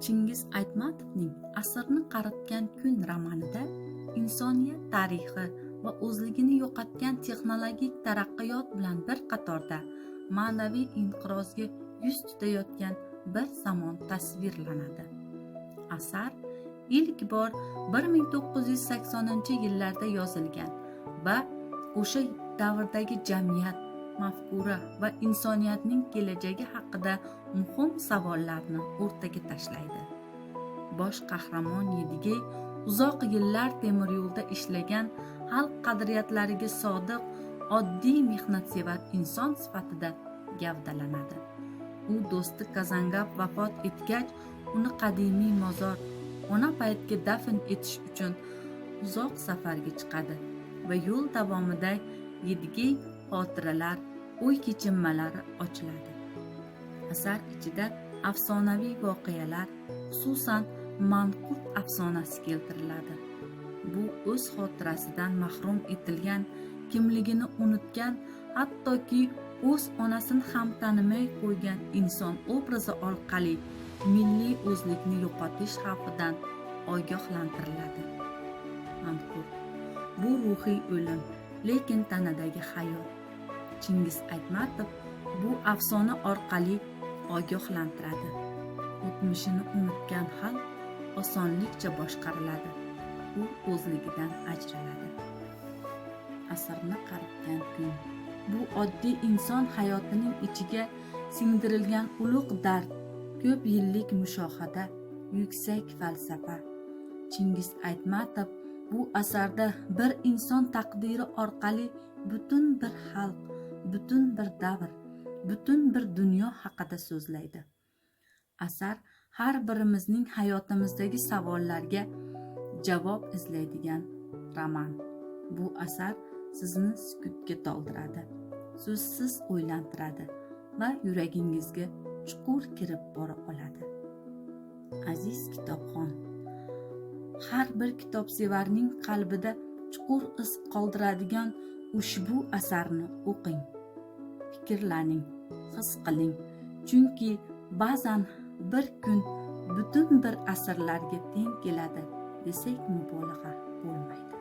Chingiz Aytmatovning Asrni qaritgan kun romanida insoniyat tarixi va o'zligini yo'qotgan texnologik taraqqiyot bilan bir qatorda ma'naviy inqirozga yuz tutayotgan bir zamon tasvirlanadi. Asar ilk bor 1980-yillarda yozilgan va o'sha davrdagi jamiyat, mafkura va insoniyatning kelajagi haqida muhim savollarni o'rtaga tashlaydi. Bosh qahramon Yedigey uzoq yillar temir yo'lda ishlagan, xalq qadriyatlariga sodiq, oddiy mehnatsevar inson sifatida gavdalanadi. U do'sti Kazangab vafot etgach, uni qadimiy mozor ona paytga dafn etish uchun uzoq safarga chiqadi va yo'l davomida Yedigey xotiralar, o'y kechinmalari ochiladi. Asar ichida afsonaviy voqealar, xususan Manqurt afsonasi keltiriladi. Bu o'z xotirasidan mahrum etilgan, kimligini unutgan, hattoki o'z onasini ham tanimay qo'ygan inson obrazi orqali milliy o'zlikni yo'qotish xavfidan ogohlantiriladi. Manqurt bu ruhiy o'lim, lekin tanadagi hayot. Chingiz Aytmatov bu afsona orqali ogohlantiradi. O'tmishini unutgan xalq osonlikcha boshqariladi. U o'zligidan ajraladi. Asrni qaritgan kun. Bu oddiy inson hayotining ichiga singdirilgan ulug' dard, ko'p yillik mushohada, yuksak falsafa. Chingiz Aytmatov bu asarda bir inson taqdiri orqali butun bir xalq, butun bir davr, butun bir dunyo haqida so'zlaydi. Asar har birimizning hayotimizdagi savollarga javob izlaydigan roman. Bu asar sizni sukutga toldiradi, so'zsiz o'ylantiradi va yuragingizga chuqur kirib bora oladi. Aziz kitobxon, har bir kitobsevarning qalbida chuqur iz qoldiradigan ushbu asarni o'qing, fikrlaning, his qiling, chunki ba'zan bir kun butun bir asrlarga teng keladi desak mubolag'a bo'lmaydi.